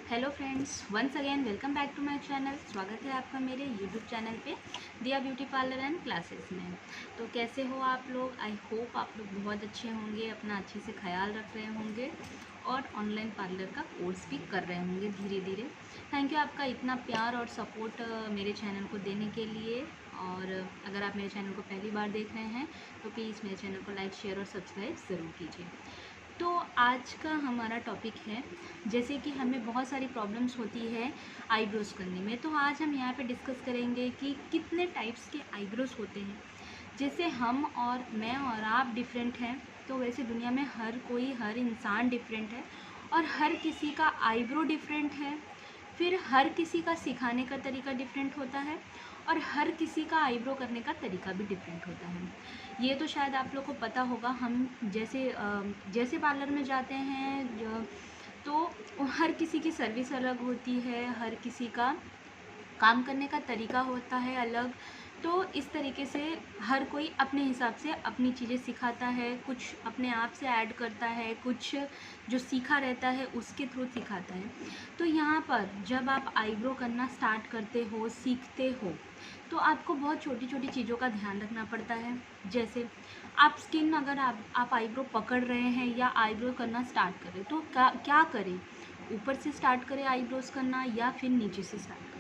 Hello friends, once again welcome back to my channel. स्वागत है आपका मेरे यूट्यूब चैनल पे दिया ब्यूटी पार्लर एंड क्लासेस में। तो कैसे हो आप लोग? आई होप आप लोग बहुत अच्छे होंगे, अपना अच्छे से ख्याल रख रहे होंगे और ऑनलाइन पार्लर का कोर्स भी कर रहे होंगे धीरे धीरे। थैंक यू आपका इतना प्यार और सपोर्ट मेरे चैनल को देने के लिए। और अगर आप मेरे चैनल को पहली बार देख रहे हैं तो प्लीज़ मेरे चैनल को लाइक, शेयर और सब्सक्राइब ज़रूर कीजिए। तो आज का हमारा टॉपिक है, जैसे कि हमें बहुत सारी प्रॉब्लम्स होती है आईब्रोज़ करने में। तो आज हम यहाँ पे डिस्कस करेंगे कि कितने टाइप्स के आईब्रोज़ होते हैं। जैसे हम और मैं और आप डिफरेंट हैं, तो वैसे दुनिया में हर इंसान डिफरेंट है और हर किसी का आईब्रो डिफरेंट है। फिर हर किसी का सिखाने का तरीका डिफरेंट होता है और हर किसी का आईब्रो करने का तरीका भी डिफरेंट होता है। ये तो शायद आप लोग को पता होगा। हम जैसे पार्लर में जाते हैं तो हर किसी की सर्विस अलग होती है, हर किसी का काम करने का तरीका होता है अलग। तो इस तरीके से हर कोई अपने हिसाब से अपनी चीज़ें सिखाता है, कुछ अपने आप से ऐड करता है, कुछ जो सीखा रहता है उसके थ्रू सिखाता है। तो यहाँ पर जब आप आईब्रो करना स्टार्ट करते हो, सीखते हो, तो आपको बहुत छोटी छोटी चीज़ों का ध्यान रखना पड़ता है। जैसे आप स्किन, अगर आप आईब्रो पकड़ रहे हैं या आईब्रो करना स्टार्ट करें तो क्या करें? ऊपर से स्टार्ट करें आईब्रोज़ करना या फिर नीचे से स्टार्ट करें?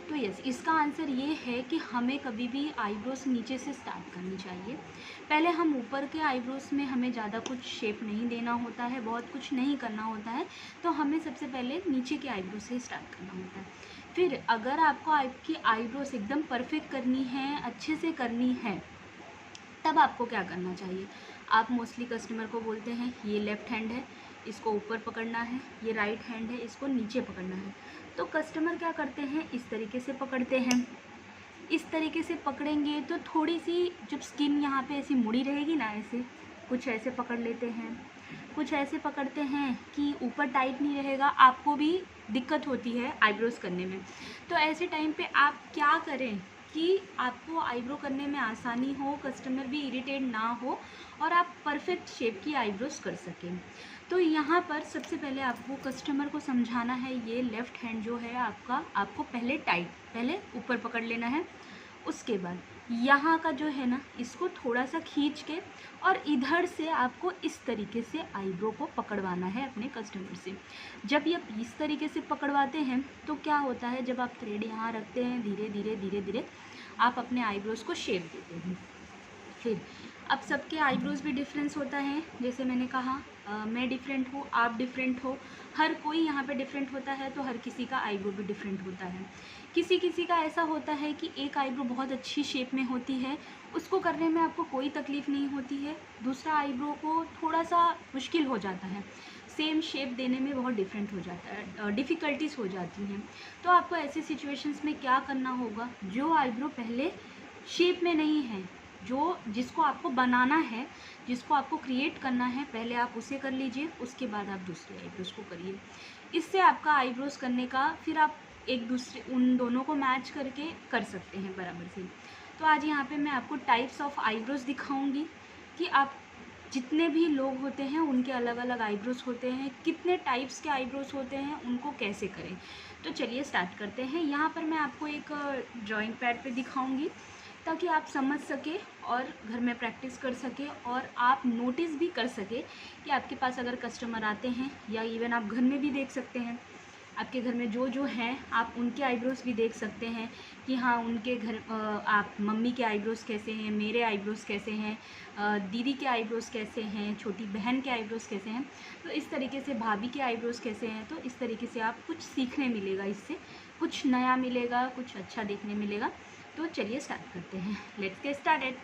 तो यस, इसका आंसर ये है कि हमें कभी भी आईब्रोज़ नीचे से स्टार्ट करनी चाहिए। पहले हम ऊपर के आईब्रोज़ में हमें ज़्यादा कुछ शेप नहीं देना होता है, बहुत कुछ नहीं करना होता है। तो हमें सबसे पहले नीचे के आईब्रो से स्टार्ट करना होता है। फिर अगर आपको आपकी आईब्रोज़ एकदम परफेक्ट करनी है, अच्छे से करनी है, तब आपको क्या करना चाहिए? आप मोस्टली कस्टमर को बोलते हैं ये लेफ़्ट हैंड है, इसको ऊपर पकड़ना है, ये राइट हैंड है, इसको नीचे पकड़ना है। तो कस्टमर क्या करते हैं, इस तरीके से पकड़ते हैं। इस तरीके से पकड़ेंगे तो थोड़ी सी जब स्किन यहाँ पे ऐसी मुड़ी रहेगी ना, ऐसे कुछ ऐसे पकड़ लेते हैं, कुछ ऐसे पकड़ते हैं कि ऊपर टाइट नहीं रहेगा, आपको भी दिक्कत होती है आईब्रोज़ करने में। तो ऐसे टाइम पे आप क्या करें कि आपको आईब्रो करने में आसानी हो, कस्टमर भी इरिटेट ना हो और आप परफेक्ट शेप की आईब्रोज़ कर सकें। तो यहाँ पर सबसे पहले आपको कस्टमर को समझाना है, ये लेफ़्ट हैंड जो है आपका, आपको पहले ऊपर पकड़ लेना है। उसके बाद यहाँ का जो है ना, इसको थोड़ा सा खींच के और इधर से आपको इस तरीके से आईब्रो को पकड़वाना है अपने कस्टमर से। जब ये इस तरीके से पकड़वाते हैं तो क्या होता है, जब आप थ्रेड यहाँ रखते हैं, धीरे धीरे धीरे धीरे आप अपने आईब्रोज़ को शेप देते हैं। फिर अब सबके आईब्रोज़ भी डिफरेंस होता है। जैसे मैंने कहा, मैं डिफरेंट हूँ, आप डिफरेंट हो, हर कोई यहाँ पे डिफरेंट होता है, तो हर किसी का आईब्रो भी डिफरेंट होता है। किसी किसी का ऐसा होता है कि एक आईब्रो बहुत अच्छी शेप में होती है, उसको करने में आपको कोई तकलीफ़ नहीं होती है। दूसरा आईब्रो को थोड़ा सा मुश्किल हो जाता है, सेम शेप देने में बहुत डिफरेंट हो जाता है, डिफ़िकल्टीज़ हो जाती हैं। तो आपको ऐसी सिचुएशंस में क्या करना होगा, जो आईब्रो पहले शेप में नहीं है, जिसको आपको बनाना है, जिसको आपको क्रिएट करना है, पहले आप उसे कर लीजिए, उसके बाद आप दूसरे आईब्रोज़ को करिए। इससे आपका आईब्रोज़ करने का, फिर आप एक दूसरे उन दोनों को मैच करके कर सकते हैं बराबर से। तो आज यहाँ पे मैं आपको टाइप्स ऑफ आईब्रोज़ दिखाऊंगी कि आप, जितने भी लोग होते हैं उनके अलग अलग आईब्रोज़ होते हैं, कितने टाइप्स के आईब्रोज़ होते हैं, उनको कैसे करें। तो चलिए स्टार्ट करते हैं। यहाँ पर मैं आपको एक ड्राइंग पैड पे दिखाऊंगी ताकि आप समझ सकें और घर में प्रैक्टिस कर सकें और आप नोटिस भी कर सकें कि आपके पास अगर कस्टमर आते हैं, या इवन आप घर में भी देख सकते हैं, आपके घर में जो जो हैं आप उनके आईब्रोज़ भी देख सकते हैं कि हाँ, उनके घर आप मम्मी के आईब्रोज़ कैसे हैं, मेरे आईब्रोज़ कैसे हैं, दीदी के आईब्रोज़ कैसे हैं, छोटी बहन के आईब्रोज़ कैसे हैं। तो इस तरीके से भाभी के आईब्रोज़ कैसे हैं। तो इस तरीके से आप कुछ सीखने मिलेगा, इससे कुछ नया मिलेगा, कुछ अच्छा देखने मिलेगा। तो चलिए स्टार्ट करते हैं, लेट्स गेट स्टार्टेड।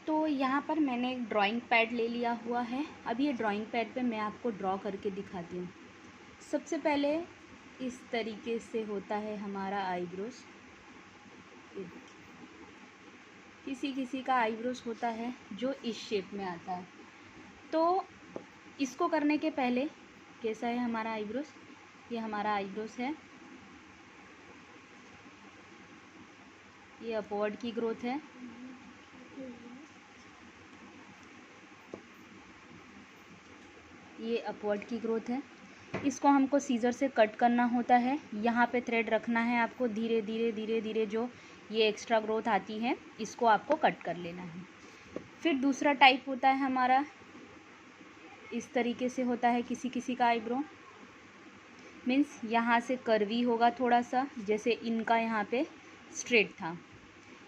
तो यहाँ पर मैंने एक ड्राइंग पैड ले लिया हुआ है। अब ये ड्राइंग पैड पे मैं आपको ड्रॉ करके दिखाती हूँ। सबसे पहले इस तरीके से होता है हमारा आईब्रोज़। किसी किसी का आईब्रोज़ होता है जो इस शेप में आता है। तो इसको करने के पहले कैसा है हमारा आईब्रोज़, ये हमारा आईब्रोज़ है, ये अपवर्ड की ग्रोथ है, ये अपवर्ड की ग्रोथ है। इसको हमको सीज़र से कट करना होता है। यहाँ पे थ्रेड रखना है आपको, धीरे धीरे धीरे धीरे जो ये एक्स्ट्रा ग्रोथ आती है इसको आपको कट कर लेना है। फिर दूसरा टाइप होता है हमारा, इस तरीके से होता है किसी किसी का आईब्रो, मीन्स यहाँ से कर्वी होगा थोड़ा सा, जैसे इनका यहाँ पे स्ट्रेट था,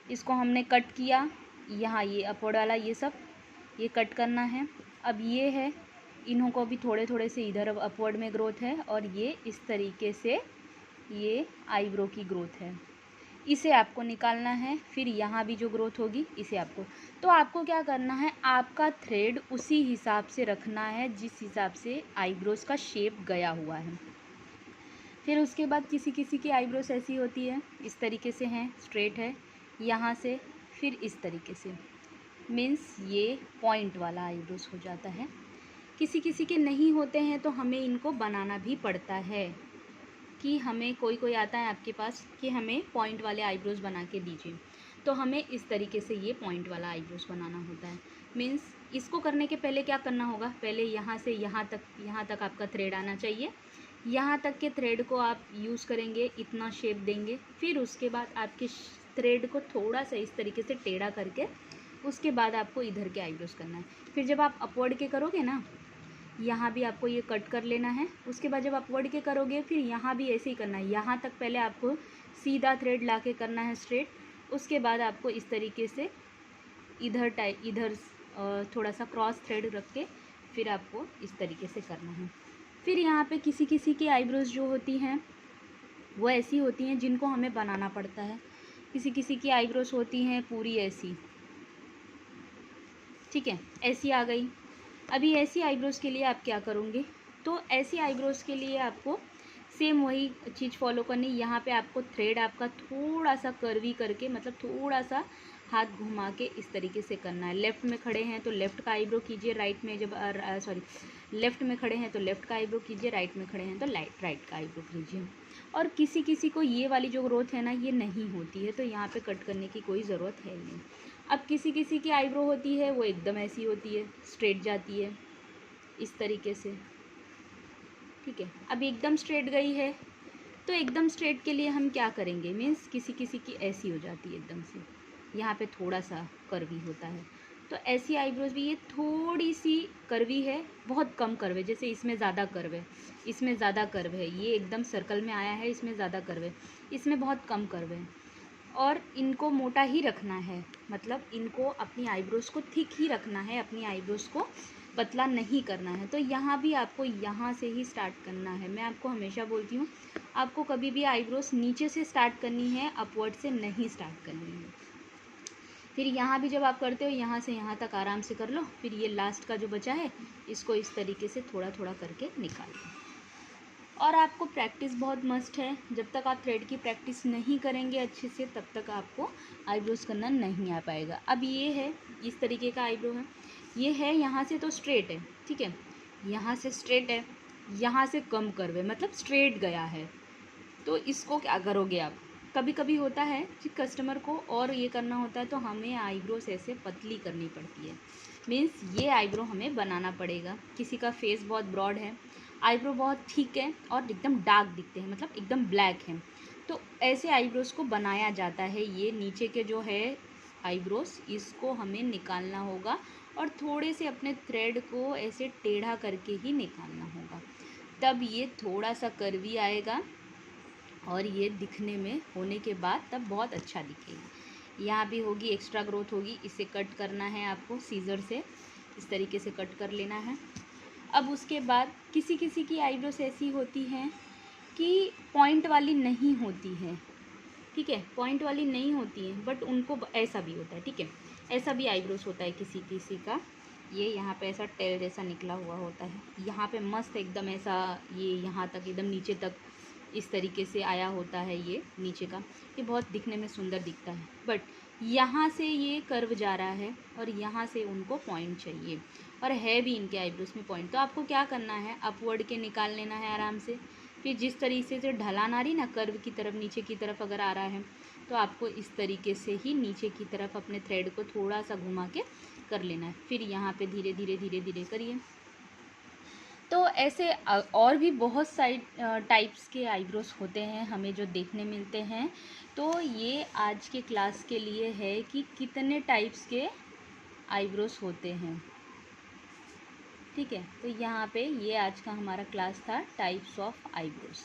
इसको हमने कट किया, यहाँ ये अपवर्ड वाला ये सब ये कट करना है। अब ये है, इन्हों को भी थोड़े थोड़े से इधर अपवर्ड में ग्रोथ है और ये इस तरीके से ये आईब्रो की ग्रोथ है, इसे आपको निकालना है। फिर यहाँ भी जो ग्रोथ होगी इसे आपको, तो आपको क्या करना है, आपका थ्रेड उसी हिसाब से रखना है जिस हिसाब से आईब्रोज़ का शेप गया हुआ है। फिर उसके बाद किसी किसी की आईब्रोज ऐसी होती है, इस तरीके से हैं, स्ट्रेट है यहाँ से, फिर इस तरीके से, मीन्स ये पॉइंट वाला आईब्रोज हो जाता है। किसी किसी के नहीं होते हैं तो हमें इनको बनाना भी पड़ता है, कि हमें कोई कोई आता है आपके पास कि हमें पॉइंट वाले आईब्रोज बना के दीजिए, तो हमें इस तरीके से ये पॉइंट वाला आईब्रोज बनाना होता है। मीन्स इसको करने के पहले क्या करना होगा, पहले यहाँ से यहाँ तक आपका थ्रेड आना चाहिए, यहाँ तक के थ्रेड को आप यूज़ करेंगे, इतना शेप देंगे। फिर उसके बाद आपके थ्रेड को थोड़ा सा इस तरीके से टेढ़ा करके उसके बाद आपको इधर के आईब्रोज करना है। फिर जब आप अपवर्ड के करोगे ना, यहाँ भी आपको ये कट कर लेना है। उसके बाद जब अपवर्ड के करोगे फिर यहाँ भी ऐसे ही करना है, यहाँ तक पहले आपको सीधा थ्रेड ला के करना है स्ट्रेट। उसके बाद आपको इस तरीके से इधर थोड़ा सा क्रॉस थ्रेड रख के फिर आपको इस तरीके से करना है। फिर यहाँ पे किसी किसी की आईब्रोज जो होती हैं वो ऐसी होती हैं जिनको हमें बनाना पड़ता है। किसी किसी की आईब्रोज होती हैं पूरी ऐसी, ठीक है, ऐसी आ गई। अभी ऐसी आईब्रोज़ के लिए आप क्या करोगे, तो ऐसी आईब्रोज़ के लिए आपको सेम वही चीज़ फॉलो करनी। यहाँ पे आपको थ्रेड आपका थोड़ा सा कर्वी करके, मतलब थोड़ा सा हाथ घुमा के इस तरीके से करना है। लेफ़्ट में खड़े हैं तो लेफ़्ट का आईब्रो कीजिए, राइट में जब लेफ़्ट में खड़े हैं तो लेफ़्ट का आईब्रो कीजिए, राइट में खड़े हैं तो राइट का आईब्रो कीजिए। और किसी किसी को ये वाली जो ग्रोथ है ना ये नहीं होती है, तो यहाँ पे कट करने की कोई ज़रूरत है नहीं। अब किसी किसी की आईब्रो होती है वो एकदम ऐसी होती है, स्ट्रेट जाती है इस तरीके से, ठीक है। अब एकदम स्ट्रेट गई है, तो एकदम स्ट्रेट के लिए हम क्या करेंगे, मीन्स किसी किसी की ऐसी हो जाती है एकदम से, यहाँ पे थोड़ा सा कर्वी होता है, तो ऐसी आईब्रोज भी ये थोड़ी सी कर्वी है, बहुत कम कर्व है। जैसे इसमें ज़्यादा कर्व है, इसमें ज़्यादा कर्व है, ये एकदम सर्कल में आया है, इसमें ज़्यादा कर्व है, इसमें बहुत कम कर्व है। और इनको मोटा ही रखना है, मतलब इनको अपनी आईब्रोज़ को थिक ही रखना है, अपनी आईब्रोज़ को पतला नहीं करना है। तो यहाँ भी आपको यहाँ से ही स्टार्ट करना है। मैं आपको हमेशा बोलती हूँ, आपको कभी भी आईब्रोज़ नीचे से स्टार्ट करनी है, अपवर्ड से नहीं स्टार्ट करनी है। फिर यहाँ भी जब आप करते हो यहाँ से यहाँ तक आराम से कर लो। फिर ये लास्ट का जो बचा है इसको इस तरीके से थोड़ा थोड़ा करके निकाल लो। और आपको प्रैक्टिस बहुत मस्ट है, जब तक आप थ्रेड की प्रैक्टिस नहीं करेंगे अच्छे से तब तक आपको आईब्रोज़ करना नहीं आ पाएगा। अब ये है, इस तरीके का आईब्रो है, ये है यहाँ से तो स्ट्रेट है, ठीक है, यहाँ से स्ट्रेट है, यहाँ से कम कर्व है, मतलब स्ट्रेट गया है। तो इसको क्या करोगे आप, कभी कभी होता है कि कस्टमर को और ये करना होता है तो हमें आईब्रोज ऐसे पतली करनी पड़ती है, मीन्स ये आईब्रो हमें बनाना पड़ेगा। किसी का फेस बहुत ब्रॉड है, आईब्रो बहुत थिक है और एकदम डार्क दिखते हैं, मतलब एकदम ब्लैक है, तो ऐसे आईब्रोज़ को बनाया जाता है। ये नीचे के जो है आईब्रोज़ इसको हमें निकालना होगा और थोड़े से अपने थ्रेड को ऐसे टेढ़ा करके ही निकालना होगा, तब ये थोड़ा सा कर्वी आएगा और ये दिखने में होने के बाद तब बहुत अच्छा दिखेगा। यहाँ भी होगी एक्स्ट्रा ग्रोथ होगी, इसे कट करना है आपको सीज़र से, इस तरीके से कट कर लेना है। अब उसके बाद किसी किसी की आईब्रोज ऐसी होती हैं कि पॉइंट वाली नहीं होती है, ठीक है, पॉइंट वाली नहीं होती है, बट उनको ऐसा भी होता है, ठीक है, ऐसा भी आईब्रोज होता है किसी किसी का। ये यहाँ पे ऐसा टेल जैसा निकला हुआ होता है, यहाँ पे मस्त एकदम ऐसा, ये यहाँ तक एकदम नीचे तक इस तरीके से आया होता है ये नीचे का, ये बहुत दिखने में सुंदर दिखता है। बट यहाँ से ये कर्व जा रहा है और यहाँ से उनको पॉइंट चाहिए, और है भी इनके आईब्रोज में पॉइंट, तो आपको क्या करना है, अपवर्ड के निकाल लेना है आराम से। फिर जिस तरीके से ढलान आ रही ना कर्व की तरफ, नीचे की तरफ अगर आ रहा है तो आपको इस तरीके से ही नीचे की तरफ अपने थ्रेड को थोड़ा सा घुमा के कर लेना है। फिर यहाँ पे धीरे धीरे धीरे धीरे करिए। तो ऐसे और भी बहुत सारे टाइप्स के आईब्रोज होते हैं हमें जो देखने मिलते हैं। तो ये आज के क्लास के लिए है कि कितने टाइप्स के आईब्रोज होते हैं। ठीक है, तो यहाँ पे ये आज का हमारा क्लास था टाइप्स ऑफ आईब्रोज।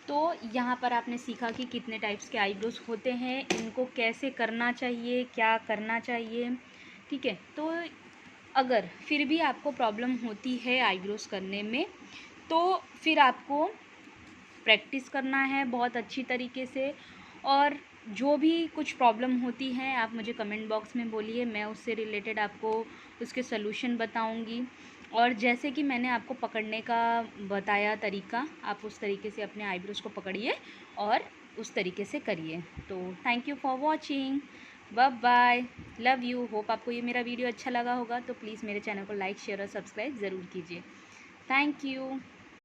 तो यहाँ पर आपने सीखा कि कितने टाइप्स के आईब्रोज होते हैं, इनको कैसे करना चाहिए, क्या करना चाहिए। ठीक है, तो अगर फिर भी आपको प्रॉब्लम होती है आईब्रोज करने में, तो फिर आपको प्रैक्टिस करना है बहुत अच्छी तरीके से। और जो भी कुछ प्रॉब्लम होती है आप मुझे कमेंट बॉक्स में बोलिए, मैं उससे रिलेटेड आपको उसके सलूशन बताऊंगी। और जैसे कि मैंने आपको पकड़ने का बताया तरीका, आप उस तरीके से अपने आईब्रोज को पकड़िए और उस तरीके से करिए। तो thank you for watching, bye bye, love you. Hope आपको ये मेरा वीडियो अच्छा लगा होगा, तो प्लीज़ मेरे चैनल को लाइक शेयर और सब्सक्राइब ज़रूर कीजिए। Thank you.